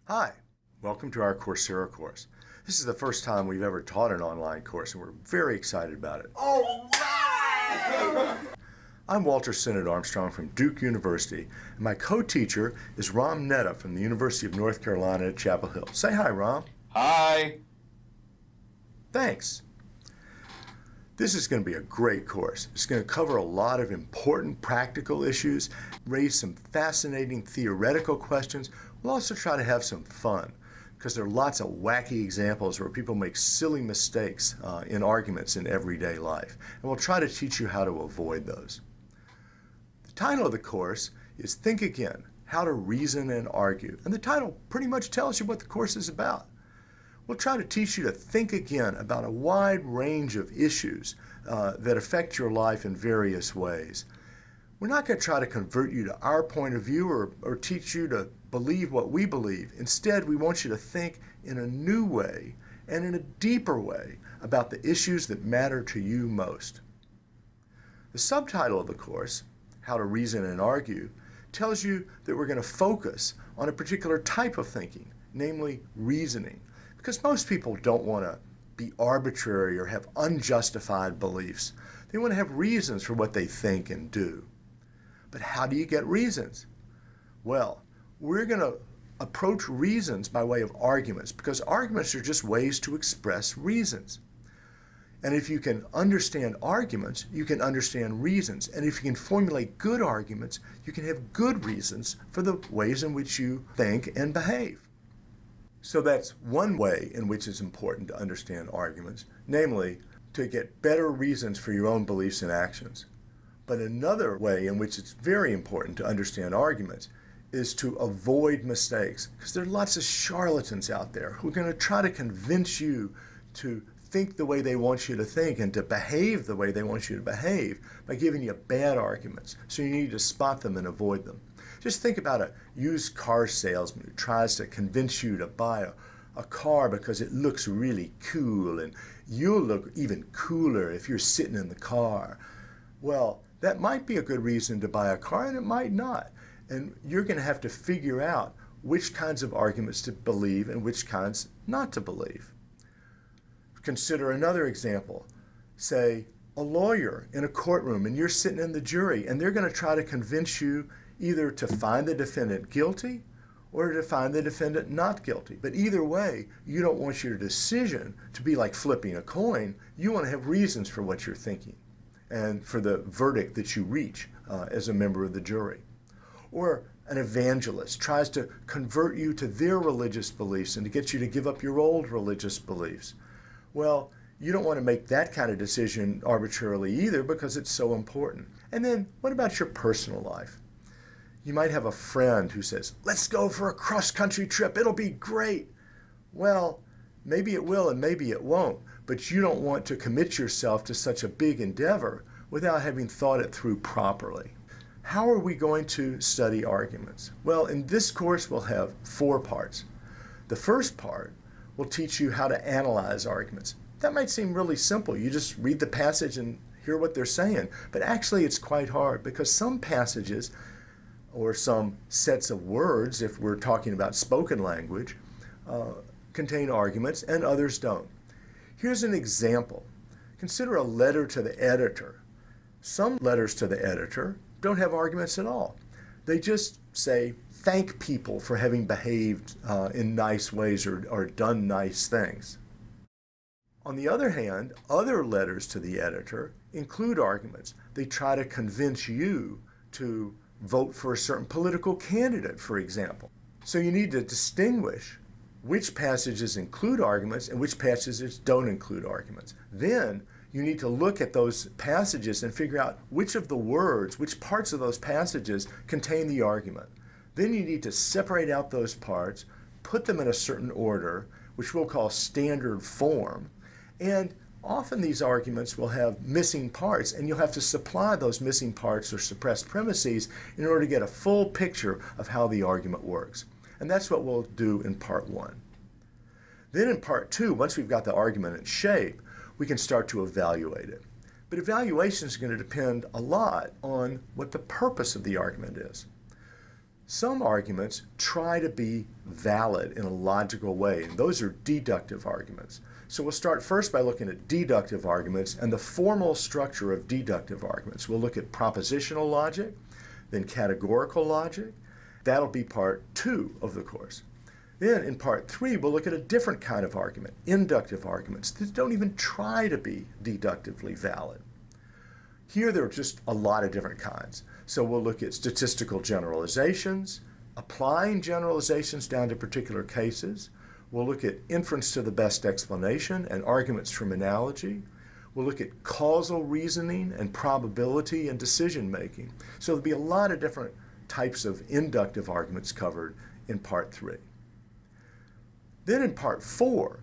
Hi, welcome to our Coursera course. This is the first time we've ever taught an online course, and we're very excited about it. All right! I'm Walter Sennett Armstrong from Duke University, and my co-teacher is Ram Netta from the University of North Carolina at Chapel Hill. Say hi, Ram. Hi. Thanks. This is going to be a great course. It's going to cover a lot of important practical issues, raise some fascinating theoretical questions. We'll also try to have some fun, because there are lots of wacky examples where people make silly mistakes in arguments in everyday life. And we'll try to teach you how to avoid those. The title of the course is Think Again, How to Reason and Argue. And the title pretty much tells you what the course is about. We'll try to teach you to think again about a wide range of issues that affect your life in various ways. We're not going to try to convert you to our point of view or teach you to believe what we believe. Instead, we want you to think in a new way and in a deeper way about the issues that matter to you most. The subtitle of the course, How to Reason and Argue, tells you that we're going to focus on a particular type of thinking, namely reasoning. Because most people don't want to be arbitrary or have unjustified beliefs. They want to have reasons for what they think and do. But how do you get reasons? Well, we're going to approach reasons by way of arguments, because arguments are just ways to express reasons. And if you can understand arguments, you can understand reasons. And if you can formulate good arguments, you can have good reasons for the ways in which you think and behave. So that's one way in which it's important to understand arguments, namely to get better reasons for your own beliefs and actions. But another way in which it's very important to understand arguments is to avoid mistakes, because there are lots of charlatans out there who are going to try to convince you to think the way they want you to think and to behave the way they want you to behave by giving you bad arguments. So you need to spot them and avoid them. Just think about a used car salesman who tries to convince you to buy a car because it looks really cool and you'll look even cooler if you're sitting in the car. Well, that might be a good reason to buy a car, and it might not. And you're going to have to figure out which kinds of arguments to believe and which kinds not to believe. Consider another example. Say, a lawyer in a courtroom, and you're sitting in the jury, and they're going to try to convince you either to find the defendant guilty or to find the defendant not guilty. But either way, you don't want your decision to be like flipping a coin. You want to have reasons for what you're thinking and for the verdict that you reach as a member of the jury. Or an evangelist tries to convert you to their religious beliefs and to get you to give up your old religious beliefs. Well, you don't want to make that kind of decision arbitrarily either, because it's so important. And then what about your personal life? You might have a friend who says, let's go for a cross-country trip, it'll be great. Well, maybe it will and maybe it won't, but you don't want to commit yourself to such a big endeavor without having thought it through properly. How are we going to study arguments? Well, in this course we'll have 4 parts. The first part will teach you how to analyze arguments. That might seem really simple. You just read the passage and hear what they're saying, but actually it's quite hard, because some passages or some sets of words, if we're talking about spoken language, contain arguments and others don't. Here's an example. Consider a letter to the editor. Some letters to the editor don't have arguments at all. They just say, thank people for having behaved in nice ways or done nice things. On the other hand, other letters to the editor include arguments. They try to convince you to vote for a certain political candidate, for example. So you need to distinguish which passages include arguments and which passages don't include arguments. Then you need to look at those passages and figure out which of the words, which parts of those passages contain the argument. Then you need to separate out those parts, put them in a certain order, which we'll call standard form, and often these arguments will have missing parts, and you'll have to supply those missing parts or suppressed premises in order to get a full picture of how the argument works. And that's what we'll do in part 1. Then in part 2, once we've got the argument in shape, we can start to evaluate it. But evaluation is going to depend a lot on what the purpose of the argument is. Some arguments try to be valid in a logical way, and those are deductive arguments. So we'll start first by looking at deductive arguments and the formal structure of deductive arguments. We'll look at propositional logic, then categorical logic. That'll be part 2 of the course. Then in part 3, we'll look at a different kind of argument, inductive arguments that don't even try to be deductively valid. Here there are just a lot of different kinds. So we'll look at statistical generalizations, applying generalizations down to particular cases. We'll look at inference to the best explanation and arguments from analogy. We'll look at causal reasoning and probability and decision making. So there'll be a lot of different types of inductive arguments covered in part 3. Then in part 4,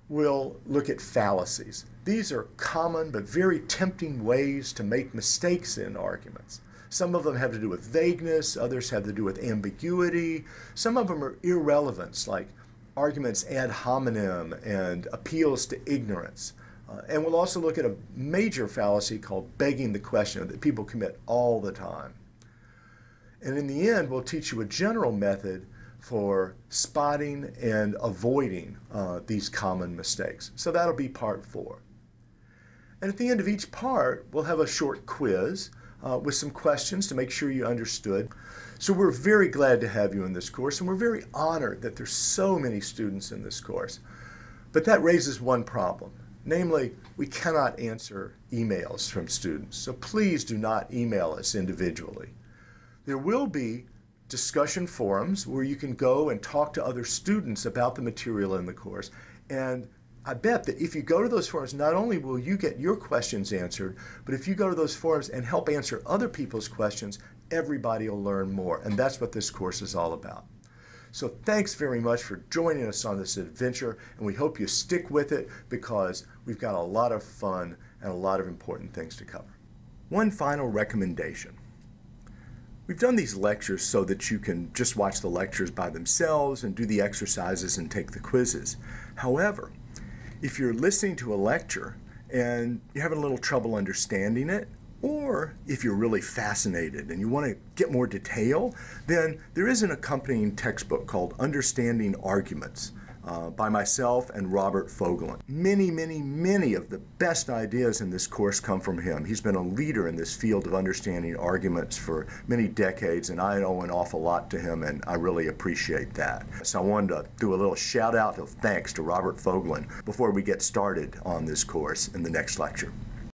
we'll look at fallacies. These are common but very tempting ways to make mistakes in arguments. Some of them have to do with vagueness, others have to do with ambiguity. Some of them are irrelevance, like arguments ad hominem and appeals to ignorance. And we'll also look at a major fallacy called begging the question that people commit all the time. And in the end, we'll teach you a general method for spotting and avoiding these common mistakes. So that'll be part 4. And at the end of each part, we'll have a short quiz with some questions to make sure you understood. So we're very glad to have you in this course, and we're very honored that there's so many students in this course. But that raises one problem. Namely, we cannot answer emails from students. So please do not email us individually. There will be discussion forums where you can go and talk to other students about the material in the course. And I bet that if you go to those forums, not only will you get your questions answered, but if you go to those forums and help answer other people's questions, everybody will learn more. And that's what this course is all about. So thanks very much for joining us on this adventure, and we hope you stick with it because we've got a lot of fun and a lot of important things to cover. One final recommendation. We've done these lectures so that you can just watch the lectures by themselves and do the exercises and take the quizzes. However, if you're listening to a lecture and you're having a little trouble understanding it, or if you're really fascinated and you want to get more detail, then there is an accompanying textbook called Understanding Arguments by myself and Robert Fogelin. Many of the best ideas in this course come from him. He's been a leader in this field of understanding arguments for many decades, and I owe an awful lot to him, and I really appreciate that. So I wanted to do a little shout out of thanks to Robert Fogelin before we get started on this course in the next lecture.